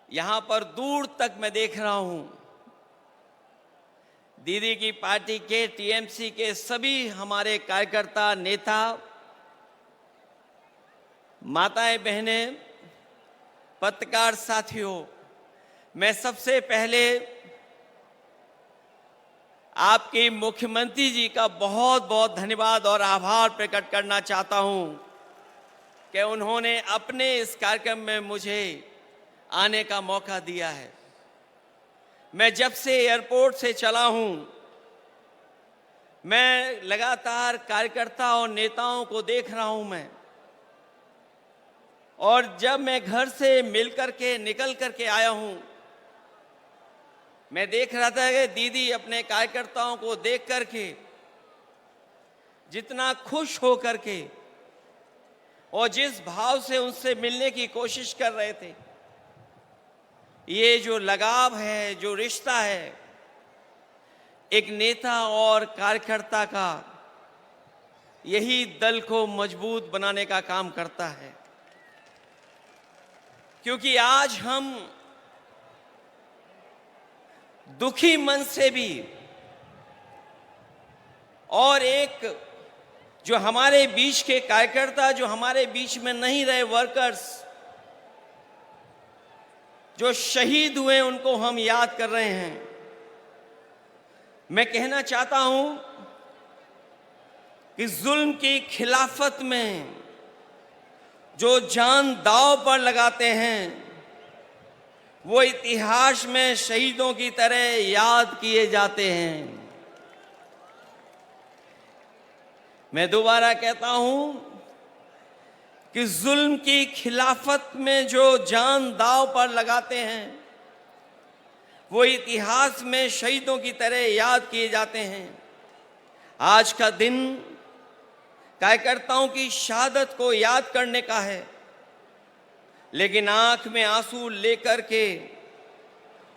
यहां पर दूर तक मैं देख रहा हूं दीदी की पार्टी के टीएमसी के सभी हमारे कार्यकर्ता, नेता, माताएं, बहनें, पत्रकार साथियों, मैं सबसे पहले आपके मुख्यमंत्री जी का बहुत बहुत धन्यवाद और आभार प्रकट करना चाहता हूं कि उन्होंने अपने इस कार्यक्रम में मुझे आने का मौका दिया है। मैं जब से एयरपोर्ट से चला हूं, मैं लगातार कार्यकर्ता और नेताओं को देख रहा हूं और जब मैं घर से निकल करके आया हूं, मैं देख रहा था कि दीदी अपने कार्यकर्ताओं को देख करके जितना खुश हो करके और जिस भाव से उनसे मिलने की कोशिश कर रहे थे, ये जो लगाव है, जो रिश्ता है एक नेता और कार्यकर्ता का, यही दल को मजबूत बनाने का काम करता है। क्योंकि आज हम दुखी मन से भी और एक जो हमारे बीच के कार्यकर्ता, जो हमारे बीच में नहीं रहे वर्कर्स, जो शहीद हुए, उनको हम याद कर रहे हैं। मैं कहना चाहता हूं कि जुल्म की खिलाफत में जो जान दांव पर लगाते हैं वो इतिहास में शहीदों की तरह याद किए जाते हैं। मैं दोबारा कहता हूं कि जुल्म की खिलाफत में जो जान दांव पर लगाते हैं वो इतिहास में शहीदों की तरह याद किए जाते हैं। आज का दिन कार्यकर्ताओं की शहादत को याद करने का है, लेकिन आंख में आंसू लेकर के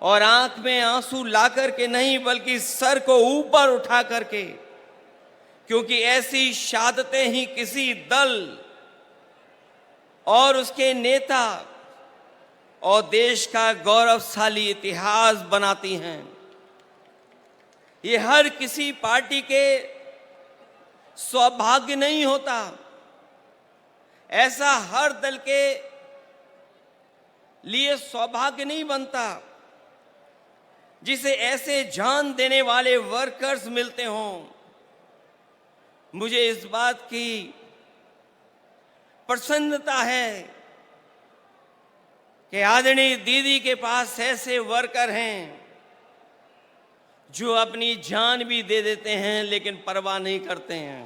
और आंख में आंसू ला करके नहीं, बल्कि सर को ऊपर उठा करके, क्योंकि ऐसी शहादतें ही किसी दल और उसके नेता और देश का गौरवशाली इतिहास बनाती हैं। ये हर किसी पार्टी के सौभाग्य नहीं होता, ऐसा हर दल के लिए सौभाग्य नहीं बनता जिसे ऐसे जान देने वाले वर्कर्स मिलते हों। मुझे इस बात की प्रसन्नता है कि आदरणीय दीदी के पास ऐसे वर्कर हैं जो अपनी जान भी दे देते हैं लेकिन परवाह नहीं करते हैं।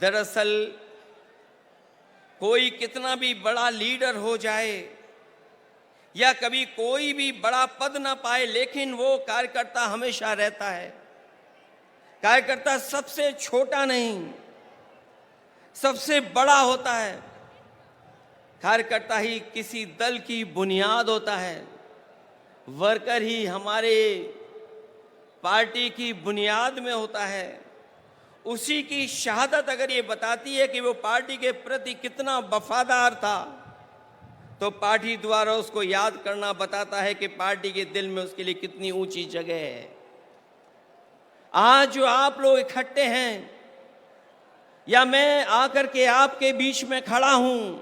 दरअसल कोई कितना भी बड़ा लीडर हो जाए या कभी कोई भी बड़ा पद ना पाए, लेकिन वो कार्यकर्ता हमेशा रहता है। कार्यकर्ता सबसे छोटा नहीं, सबसे बड़ा होता है। कार्यकर्ता ही किसी दल की बुनियाद होता है। वर्कर ही हमारे पार्टी की बुनियाद में होता है। उसी की शहादत अगर ये बताती है कि वो पार्टी के प्रति कितना वफादार था, तो पार्टी द्वारा उसको याद करना बताता है कि पार्टी के दिल में उसके लिए कितनी ऊंची जगह है। आज जो आप लोग इकट्ठे हैं या मैं आकर के आपके बीच में खड़ा हूं,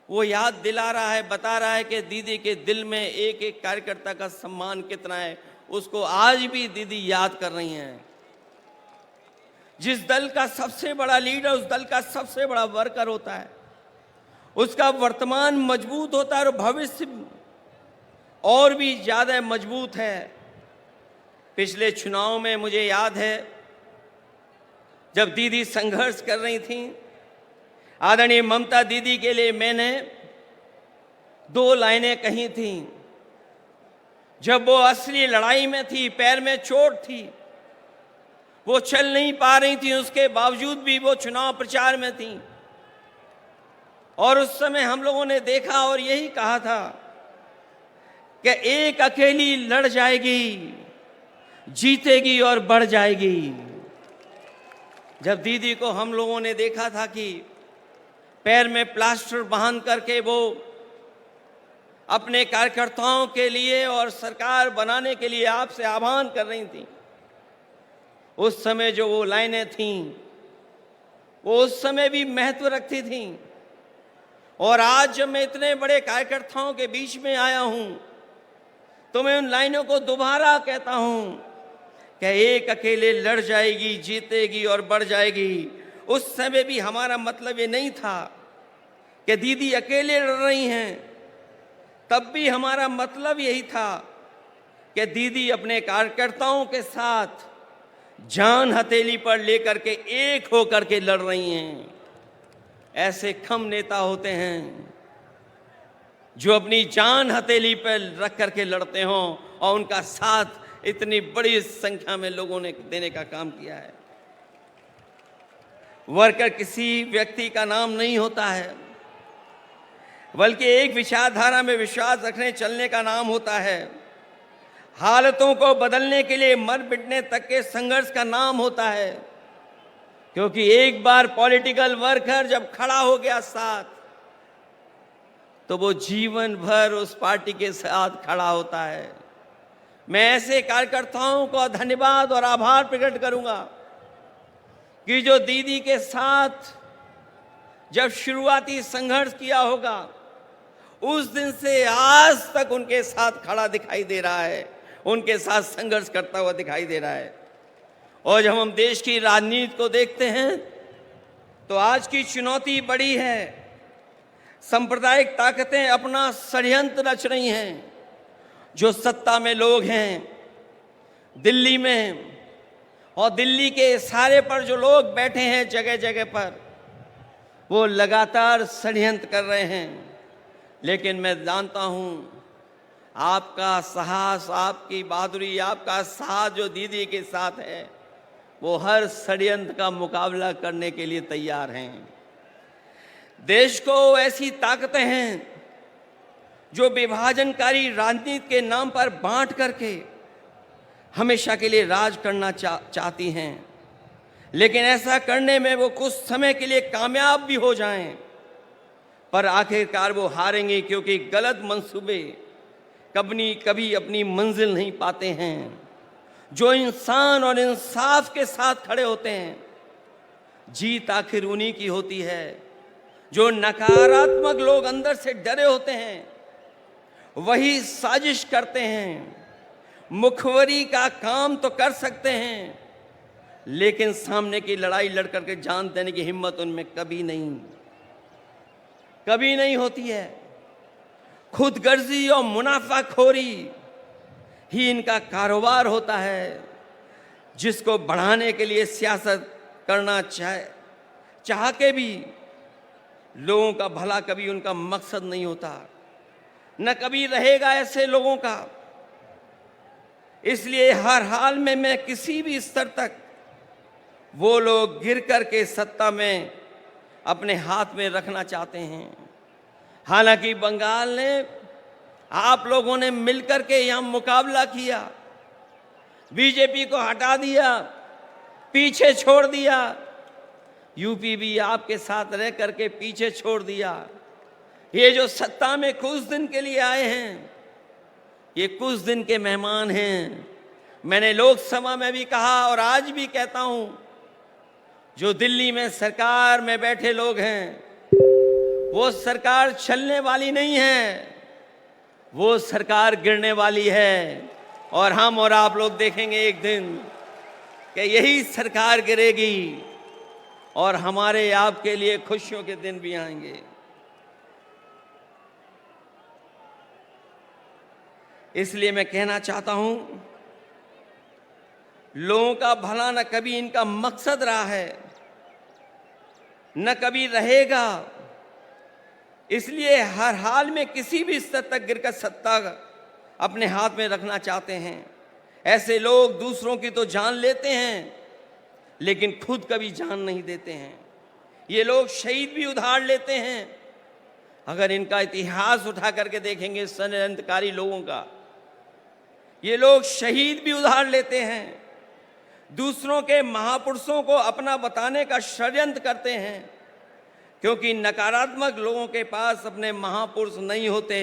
वो याद दिला रहा है, बता रहा है कि दीदी के दिल में एक एक कार्यकर्ता का सम्मान कितना है। उसको आज भी दीदी याद कर रही हैं। जिस दल का सबसे बड़ा लीडर उस दल का सबसे बड़ा वर्कर होता है, उसका वर्तमान मजबूत होता है और भविष्य और भी ज्यादा मजबूत है। पिछले चुनाव में मुझे याद है जब दीदी संघर्ष कर रही थी, आदरणीय ममता दीदी के लिए मैंने 2 लाइनें कही थी। जब वो असली लड़ाई में थी, पैर में चोट थी, वो चल नहीं पा रही थी, उसके बावजूद भी वो चुनाव प्रचार में थी। और उस समय हम लोगों ने देखा और यही कहा था कि एक अकेली लड़ जाएगी, जीतेगी और बढ़ जाएगी। जब दीदी को हम लोगों ने देखा था कि पैर में प्लास्टर बांध करके वो अपने कार्यकर्ताओं के लिए और सरकार बनाने के लिए आपसे आह्वान कर रही थी। उस समय जो वो लाइनें थीं वो उस समय भी महत्व रखती थीं। और आज जब मैं इतने बड़े कार्यकर्ताओं के बीच में आया हूं तो मैं उन लाइनों को दोबारा कहता हूं कि एक अकेले लड़ जाएगी, जीतेगी और बढ़ जाएगी। उस समय भी हमारा मतलब ये नहीं था कि दीदी अकेले लड़ रही हैं, तब भी हमारा मतलब यही था कि दीदी अपने कार्यकर्ताओं के साथ जान हथेली पर लेकर के एक होकर के लड़ रही हैं। ऐसे कम नेता होते हैं जो अपनी जान हथेली पर रख करके लड़ते हों और उनका साथ इतनी बड़ी संख्या में लोगों ने देने का काम किया है। वर्कर किसी व्यक्ति का नाम नहीं होता है, बल्कि एक विचारधारा में विश्वास रखने चलने का नाम होता है। हालतों को बदलने के लिए मर मिटने तक के संघर्ष का नाम होता है। क्योंकि एक बार पॉलिटिकल वर्कर जब खड़ा हो गया साथ, तो वो जीवन भर उस पार्टी के साथ खड़ा होता है। मैं ऐसे कार्यकर्ताओं को धन्यवाद और आभार प्रकट करूंगा कि जो दीदी के साथ जब शुरुआती संघर्ष किया होगा, उस दिन से आज तक उनके साथ खड़ा दिखाई दे रहा है, उनके साथ संघर्ष करता हुआ दिखाई दे रहा है। और जब हम देश की राजनीति को देखते हैं तो आज की चुनौती बड़ी है। सांप्रदायिक ताकतें अपना षड्यंत्र रच रही हैं। जो सत्ता में लोग हैं दिल्ली में और दिल्ली के इशारे पर जो लोग बैठे हैं जगह जगह पर, वो लगातार षड्यंत्र कर रहे हैं। लेकिन मैं जानता हूं आपका साहस, आपकी बहादुरी, आपका साहस जो दीदी के साथ है, वो हर षड्यंत्र का मुकाबला करने के लिए तैयार हैं। देश को ऐसी ताकतें हैं जो विभाजनकारी राजनीति के नाम पर बांट करके हमेशा के लिए राज करना चाहती हैं। लेकिन ऐसा करने में वो कुछ समय के लिए कामयाब भी हो जाएं, पर आखिरकार वो हारेंगे, क्योंकि गलत मंसूबे कभी अपनी मंजिल नहीं पाते हैं। जो इंसान और इंसाफ के साथ खड़े होते हैं, जीत आखिर उन्हीं की होती है। जो नकारात्मक लोग अंदर से डरे होते हैं, वही साजिश करते हैं। मुखबरी का काम तो कर सकते हैं, लेकिन सामने की लड़ाई लड़ करके जान देने की हिम्मत उनमें कभी नहीं होती है। खुदगर्जी और मुनाफाखोरी ही इनका कारोबार होता है, जिसको बढ़ाने के लिए सियासत करना चाह के भी लोगों का भला कभी उनका मकसद नहीं होता, न कभी रहेगा ऐसे लोगों का। इसलिए हर हाल में मैं किसी भी स्तर तक वो लोग गिर करके सत्ता में अपने हाथ में रखना चाहते हैं। हालांकि बंगाल ने, आप लोगों ने मिलकर के यहां मुकाबला किया, बीजेपी को हटा दिया, पीछे छोड़ दिया। यूपी भी आपके साथ रह करके पीछे छोड़ दिया। ये जो सत्ता में कुछ दिन के लिए आए हैं, ये कुछ दिन के मेहमान हैं। मैंने लोकसभा में भी कहा और आज भी कहता हूं, जो दिल्ली में सरकार में बैठे लोग हैं, वो सरकार चलने वाली नहीं है, वो सरकार गिरने वाली है। और हम और आप लोग देखेंगे एक दिन कि यही सरकार गिरेगी और हमारे आपके लिए खुशियों के दिन भी आएंगे। इसलिए मैं कहना चाहता हूं, लोगों का भला न कभी इनका मकसद रहा है, न कभी रहेगा। इसलिए हर हाल में किसी भी स्तर तक गिरकर सत्ता अपने हाथ में रखना चाहते हैं। ऐसे लोग दूसरों की तो जान लेते हैं, लेकिन खुद कभी जान नहीं देते हैं। ये लोग शहीद भी उधार लेते हैं। अगर इनका इतिहास उठा करके देखेंगे षड्यंत्रकारी लोगों का, ये लोग शहीद भी उधार लेते हैं, दूसरों के महापुरुषों को अपना बताने का षड्यंत्र करते हैं, क्योंकि नकारात्मक लोगों के पास अपने महापुरुष नहीं होते,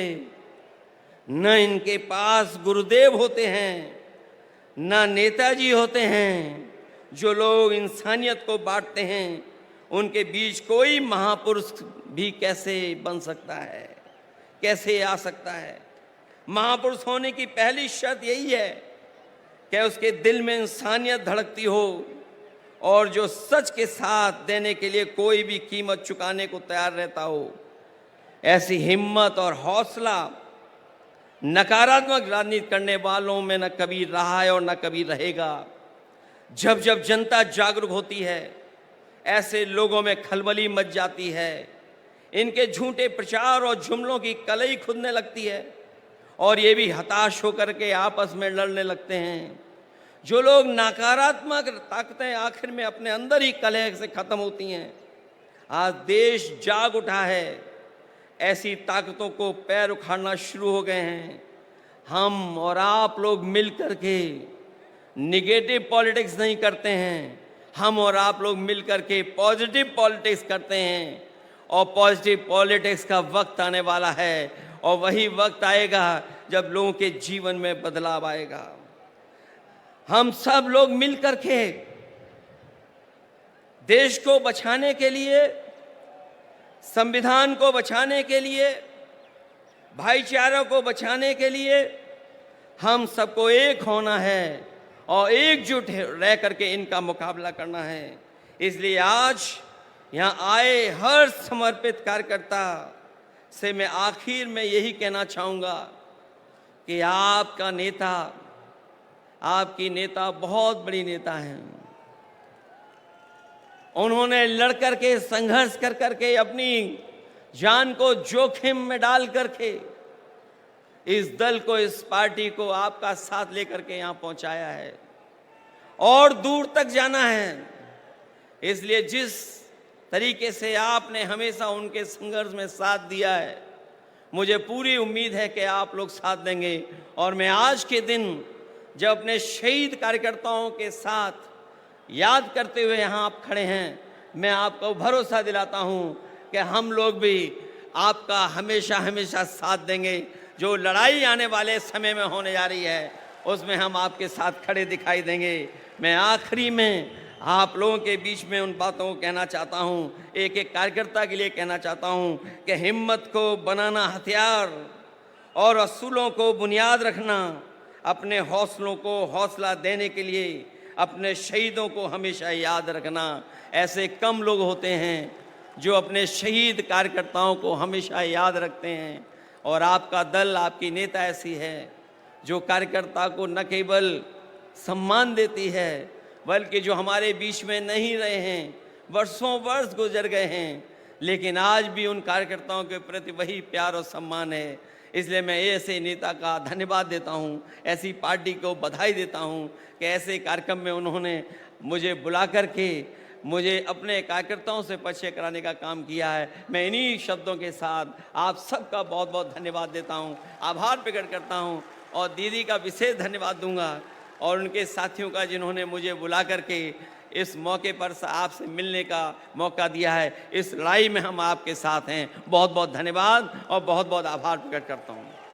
न इनके पास गुरुदेव होते हैं, न नेताजी होते हैं। जो लोग इंसानियत को बांटते हैं, उनके बीच कोई महापुरुष भी कैसे बन सकता है, कैसे आ सकता है? महापुरुष होने की पहली शर्त यही है कि उसके दिल में इंसानियत धड़कती हो और जो सच के साथ देने के लिए कोई भी कीमत चुकाने को तैयार रहता हो। ऐसी हिम्मत और हौसला नकारात्मक राजनीति करने वालों में न कभी रहा है और न कभी रहेगा। जब जब जनता जागरूक होती है, ऐसे लोगों में खलबली मच जाती है। इनके झूठे प्रचार और जुमलों की कलई खुदने लगती है और ये भी हताश होकर के आपस में लड़ने लगते हैं। जो लोग नकारात्मक ताकतें आखिर में अपने अंदर ही कलह से खत्म होती हैं। आज देश जाग उठा है, ऐसी ताकतों को पैर उखाड़ना शुरू हो गए हैं। हम और आप लोग मिल करके निगेटिव पॉलिटिक्स नहीं करते हैं, हम और आप लोग मिल करके पॉजिटिव पॉलिटिक्स करते हैं। और पॉजिटिव पॉलिटिक्स का वक्त आने वाला है और वही वक्त आएगा जब लोगों के जीवन में बदलाव आएगा। हम सब लोग मिल करके देश को बचाने के लिए, संविधान को बचाने के लिए, भाईचारा को बचाने के लिए हम सबको एक होना है और एकजुट रह करके इनका मुकाबला करना है। इसलिए आज यहाँ आए हर समर्पित कार्यकर्ता से मैं आखिर में यही कहना चाहूँगा कि आपका नेता, आपकी नेता बहुत बड़ी नेता हैं। उन्होंने लड़ करके, संघर्ष कर करके, अपनी जान को जोखिम में डाल करके इस दल को, इस पार्टी को आपका साथ लेकर के यहाँ पहुँचाया है और दूर तक जाना है। इसलिए जिस तरीके से आपने हमेशा उनके संघर्ष में साथ दिया है, मुझे पूरी उम्मीद है कि आप लोग साथ देंगे। और मैं आज के दिन जब अपने शहीद कार्यकर्ताओं के साथ याद करते हुए यहाँ आप खड़े हैं, मैं आपको भरोसा दिलाता हूँ कि हम लोग भी आपका हमेशा हमेशा साथ देंगे। जो लड़ाई आने वाले समय में होने जा रही है, उसमें हम आपके साथ खड़े दिखाई देंगे। मैं आखिरी में आप लोगों के बीच में उन बातों को कहना चाहता हूँ, एक एक कार्यकर्ता के लिए कहना चाहता हूँ कि हिम्मत को बनाना हथियार और असूलों को बुनियाद रखना, अपने हौसलों को हौसला देने के लिए अपने शहीदों को हमेशा याद रखना। ऐसे कम लोग होते हैं जो अपने शहीद कार्यकर्ताओं को हमेशा याद रखते हैं। और आपका दल, आपकी नेता ऐसी है जो कार्यकर्ता को न केवल सम्मान देती है, बल्कि जो हमारे बीच में नहीं रहे हैं, वर्षों वर्ष गुजर गए हैं, लेकिन आज भी उन कार्यकर्ताओं के प्रति वही प्यार और सम्मान है। इसलिए मैं ऐसे नेता का धन्यवाद देता हूं, ऐसी पार्टी को बधाई देता हूं कि ऐसे कार्यक्रम में उन्होंने मुझे बुला करके मुझे अपने कार्यकर्ताओं से परिचय कराने का काम किया है। मैं इन्हीं शब्दों के साथ आप सबका बहुत बहुत धन्यवाद देता हूं, आभार प्रकट करता हूं और दीदी का विशेष धन्यवाद दूंगा और उनके साथियों का जिन्होंने मुझे बुला करके इस मौके पर आपसे मिलने का मौका दिया है। इस लड़ाई में हम आपके साथ हैं। बहुत बहुत धन्यवाद और बहुत बहुत आभार प्रकट करता हूं।